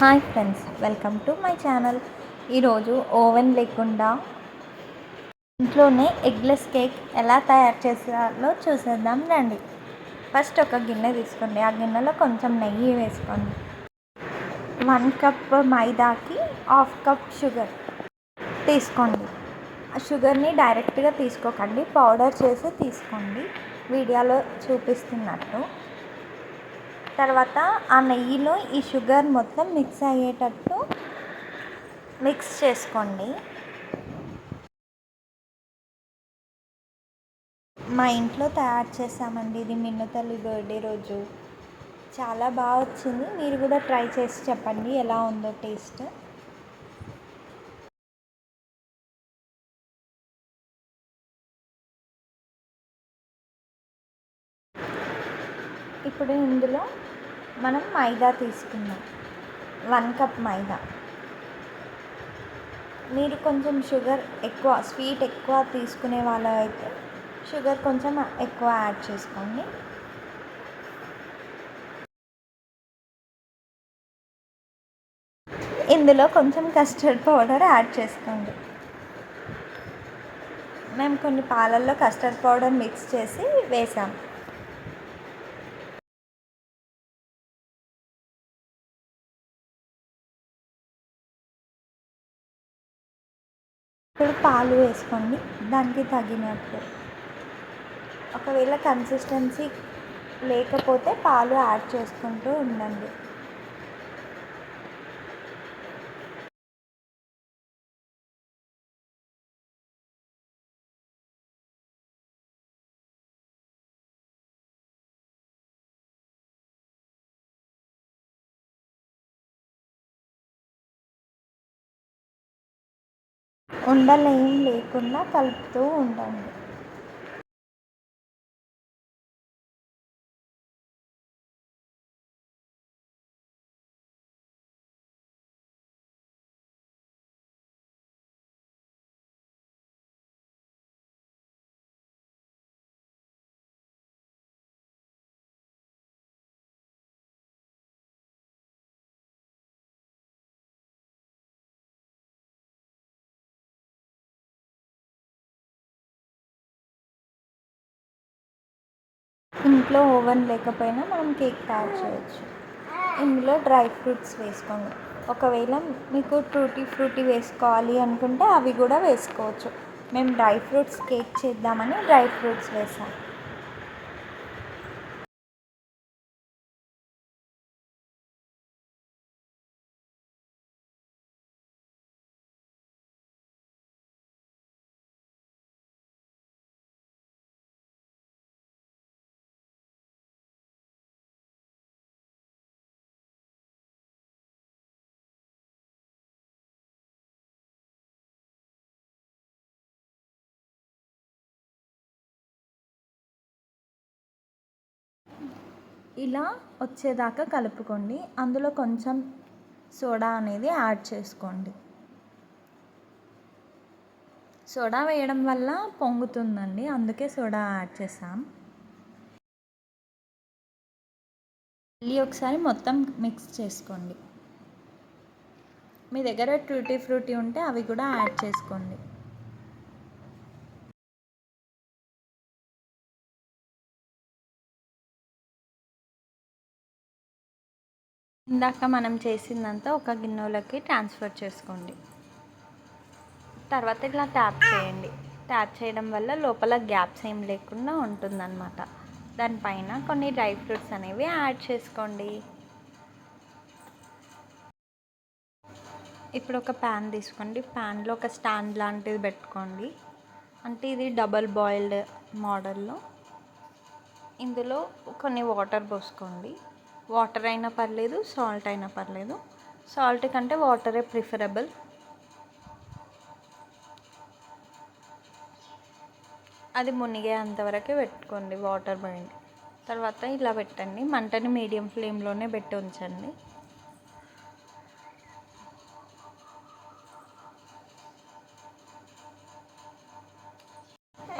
Hi friends, welcome to my channel. ఈరోజు oven లేకుండా ఇంట్లోనే ఎగ్లెస్ కేక్ ఎలా తయారు చేయాలో చూసేద్దాం రండి. ఫస్ట్ ఒక గిన్నె తీసుకోండి. ఆ గిన్నెలో కొంచెం నెయ్యి వేసుకోండి. 1 కప్ మైదాకి 1/2 కప్ షుగర్ తీసుకోండి. ఆ షుగర్ని డైరెక్ట్గా తీసుకోకండి, పౌడర్ చేసి తీసుకోండి వీడియోలో చూపిస్తున్నట్టు. తర్వాత ఆ నెయ్యిలో ఈ షుగర్ మొత్తం మిక్స్ అయ్యేటట్టు మిక్స్ చేసుకోండి. మా ఇంట్లో తయారు చేసామండి, ఇది మిన్ను తల్లి బర్త్డే రోజు. చాలా బాగా వచ్చింది. మీరు కూడా ట్రై చేసి చెప్పండి ఎలా ఉందో టేస్ట్. ఇప్పుడు ఇందులో మనం మైదా తీసుకుందాం. 1 కప్ మైదా. మీరు కొంచెం షుగర్ ఎక్కువ, స్వీట్ ఎక్కువ తీసుకునే వాళ్ళు అయితే షుగర్ కొంచెం ఎక్కువ యాడ్ చేసుకోండి. ఇందులో కొంచెం కస్టర్డ్ పౌడర్ యాడ్ చేసుకోండి. మేము కొన్ని పాలల్లో కస్టర్డ్ పౌడర్ మిక్స్ చేసి వేసాం. ఇప్పుడు పాలు వేసుకోండి దానికి తగినట్టు. ఒకవేళ కన్సిస్టెన్సీ లేకపోతే పాలు యాడ్ చేసుకుంటూ ఉండండి. ఉండలేం లేకుండా కలుపుతూ ఉండండి. ఇంట్లో ఓవెన్ లేకపోయినా మనం కేక్ తయారు చేయొచ్చు. ఇందులో డ్రై ఫ్రూట్స్ వేసుకోండి. ఒకవేళ మీకు టూటీ ఫ్రూటీ వేసుకోవాలి అనుకుంటే అవి కూడా వేసుకోవచ్చు. మేము డ్రై ఫ్రూట్స్ కేక్ చేద్దామని డ్రై ఫ్రూట్స్ వేసాం. ఇలా వచ్చేదాకా కలుపుకోండి. అందులో కొంచెం సోడా అనేది యాడ్ చేసుకోండి. సోడా వేయడం వల్ల పొంగుతుందండి, అందుకే సోడా యాడ్ చేసాం. మళ్ళీ ఒకసారి మొత్తం మిక్స్ చేసుకోండి. మీ దగ్గర టూటీ ఫ్రూటీ ఉంటే అవి కూడా యాడ్ చేసుకోండి. ఇందాక మనం చేసిందంతా ఒక గిన్నెలోకి ట్రాన్స్ఫర్ చేసుకోండి. తర్వాత ఇలా ట్యాప్ చేయండి. ట్యాప్ చేయడం వల్ల లోపల గ్యాప్స్ ఏం లేకుండా ఉంటుందన్నమాట. దానిపైన కొన్ని డ్రై ఫ్రూట్స్ అనేవి యాడ్ చేసుకోండి. ఇప్పుడు ఒక ప్యాన్ తీసుకోండి. ప్యాన్లో ఒక స్టాండ్ లాంటిది పెట్టుకోండి. అంటే ఇది డబల్ బాయిల్డ్ మోడల్లో. ఇందులో కొన్ని వాటర్ పోసుకోండి. వాటర్ అయినా పర్లేదు, సాల్ట్ అయినా పర్లేదు. సాల్ట్ కంటే వాటరే ప్రిఫరబుల్. అది మునిగేంతవరకు పెట్టుకోండి వాటర్ పోయింది తర్వాత. ఇలా పెట్టండి, మంటని మీడియం ఫ్లేమ్లోనే పెట్టి ఉంచండి.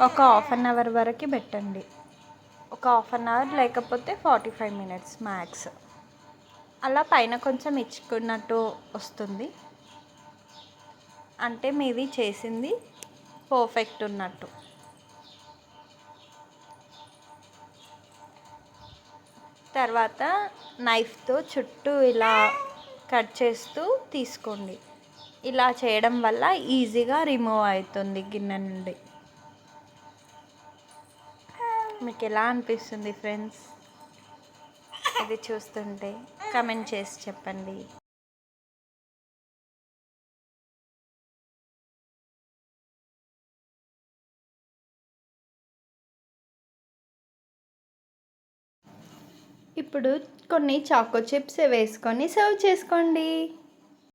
ఒక 1/2 అవర్ వరకు పెట్టండి. ఒక 1/2 అవర్ లేకపోతే 45 మినిట్స్ మ్యాక్స్. అలా పైన కొంచెం ఇచ్చుకున్నట్టు వస్తుంది, అంటే మీది చేసింది పర్ఫెక్ట్ ఉన్నట్టు. తర్వాత నైఫ్తో చుట్టూ ఇలా కట్ చేస్తూ తీసుకోండి. ఇలా చేయడం వల్ల ఈజీగా రిమూవ్ అవుతుంది గిన్నె నుండి. మీకు ఎలా అనిపిస్తుంది ఫ్రెండ్స్ ఇది చూస్తుంటే? కమెంట్ చేసి చెప్పండి. ఇప్పుడు కొన్ని చాకో చిప్స్ వేసుకొని సర్వ్ చేసుకోండి.